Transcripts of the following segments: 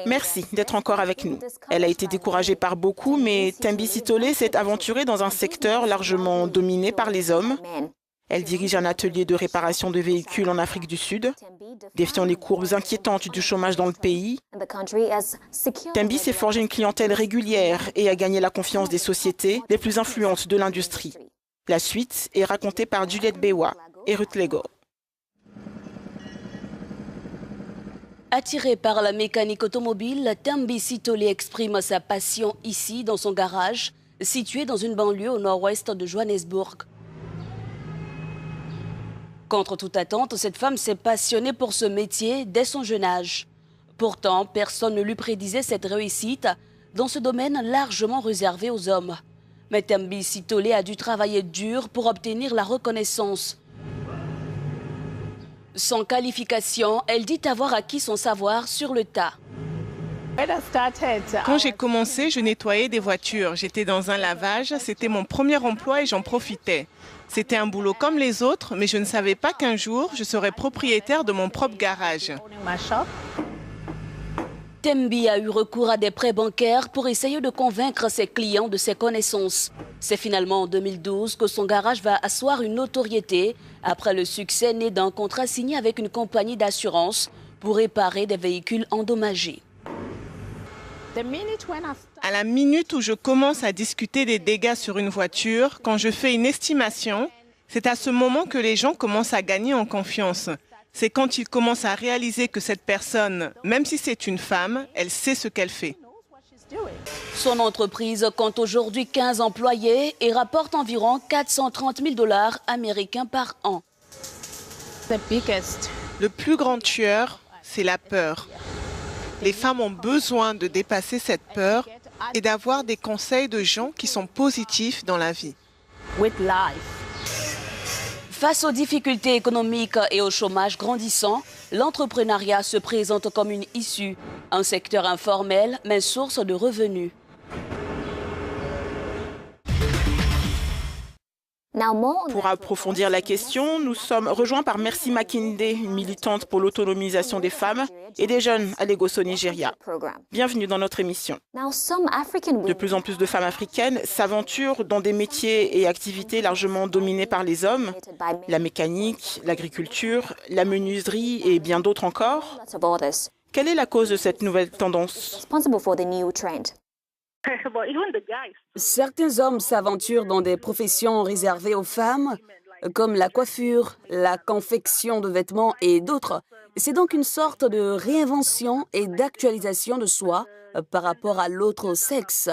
Merci d'être encore avec nous. Elle a été découragée par beaucoup, mais Thembi Sitole s'est aventurée dans un secteur largement dominé par les hommes. Elle dirige un atelier de réparation de véhicules en Afrique du Sud, défiant les courbes inquiétantes du chômage dans le pays. Thembi s'est forgé une clientèle régulière et a gagné la confiance des sociétés les plus influentes de l'industrie. La suite est racontée par Juliette Bewa et Ruth Lego. Attiré par la mécanique automobile, Thembi Sitole exprime sa passion ici, dans son garage, situé dans une banlieue au nord-ouest de Johannesburg. Contre toute attente, cette femme s'est passionnée pour ce métier dès son jeune âge. Pourtant, personne ne lui prédisait cette réussite dans ce domaine largement réservé aux hommes. Mais Thembi Sitole a dû travailler dur pour obtenir la reconnaissance. Sans qualification, elle dit avoir acquis son savoir sur le tas. Quand j'ai commencé, je nettoyais des voitures. J'étais dans un lavage, c'était mon premier emploi et j'en profitais. C'était un boulot comme les autres, mais je ne savais pas qu'un jour, je serais propriétaire de mon propre garage. Thembi a eu recours à des prêts bancaires pour essayer de convaincre ses clients de ses connaissances. C'est finalement en 2012 que son garage va asseoir une notoriété après le succès né d'un contrat signé avec une compagnie d'assurance pour réparer des véhicules endommagés. À la minute où je commence à discuter des dégâts sur une voiture, quand je fais une estimation, c'est à ce moment que les gens commencent à gagner en confiance. C'est quand ils commencent à réaliser que cette personne, même si c'est une femme, elle sait ce qu'elle fait. Son entreprise compte aujourd'hui 15 employés et rapporte environ 430 000 $ américains par an. Le plus grand tueur, c'est la peur. Les femmes ont besoin de dépasser cette peur et d'avoir des conseils de gens qui sont positifs dans la vie. Face aux difficultés économiques et au chômage grandissant, l'entrepreneuriat se présente comme une issue, un secteur informel mais source de revenus. Pour approfondir la question, nous sommes rejoints par Mercy Makinde, une militante pour l'autonomisation des femmes et des jeunes à Lagos au Nigeria. Bienvenue dans notre émission. De plus en plus de femmes africaines s'aventurent dans des métiers et activités largement dominés par les hommes, la mécanique, l'agriculture, la menuiserie et bien d'autres encore. Quelle est la cause de cette nouvelle tendance ? Certains hommes s'aventurent dans des professions réservées aux femmes, comme la coiffure, la confection de vêtements et d'autres. C'est donc une sorte de réinvention et d'actualisation de soi par rapport à l'autre sexe.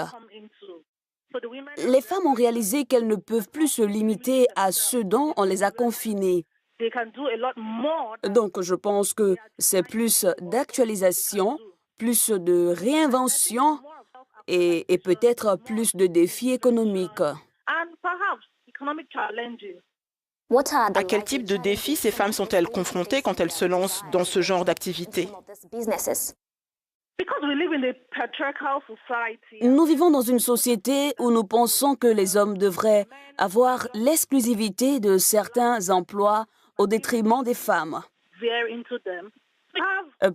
Les femmes ont réalisé qu'elles ne peuvent plus se limiter à ce dont on les a confinées. Donc je pense que c'est plus d'actualisation, plus de réinvention et peut-être plus de défis économiques. À quel type de défis ces femmes sont-elles confrontées quand elles se lancent dans ce genre d'activité ? Nous vivons dans une société où nous pensons que les hommes devraient avoir l'exclusivité de certains emplois au détriment des femmes.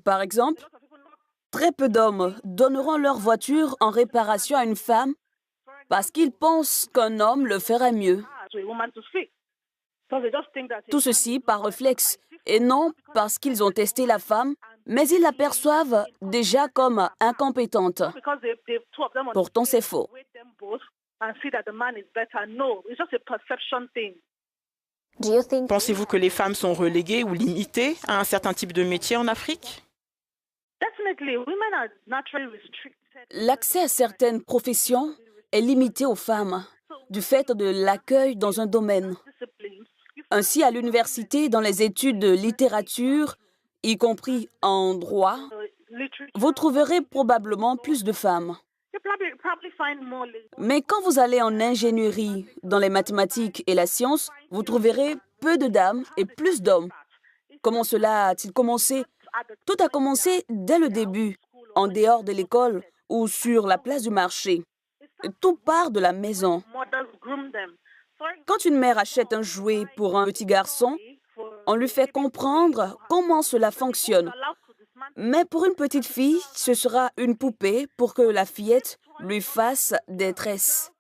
Par exemple, très peu d'hommes donneront leur voiture en réparation à une femme parce qu'ils pensent qu'un homme le ferait mieux. Tout ceci par réflexe et non parce qu'ils ont testé la femme, mais ils la perçoivent déjà comme incompétente. Pourtant, c'est faux. Pensez-vous que les femmes sont reléguées ou limitées à un certain type de métier en Afrique ? L'accès à certaines professions est limité aux femmes du fait de l'accueil dans un domaine. Ainsi, à l'université, dans les études de littérature, y compris en droit, vous trouverez probablement plus de femmes. Mais quand vous allez en ingénierie, dans les mathématiques et la science, vous trouverez peu de dames et plus d'hommes. Comment cela a-t-il commencé? Tout a commencé dès le début, en dehors de l'école ou sur la place du marché. Tout part de la maison. Quand une mère achète un jouet pour un petit garçon, on lui fait comprendre comment cela fonctionne. Mais pour une petite fille, ce sera une poupée pour que la fillette lui fasse des tresses.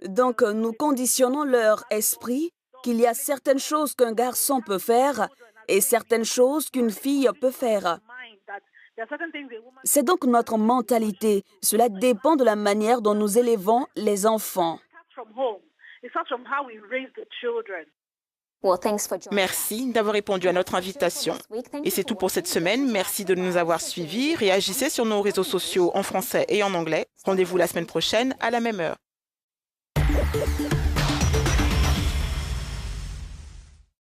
Donc, nous conditionnons leur esprit qu'il y a certaines choses qu'un garçon peut faire et certaines choses qu'une fille peut faire. C'est donc notre mentalité. Cela dépend de la manière dont nous élevons les enfants. Merci d'avoir répondu à notre invitation. Et c'est tout pour cette semaine. Merci de nous avoir suivis. Réagissez sur nos réseaux sociaux en français et en anglais. Rendez-vous la semaine prochaine à la même heure.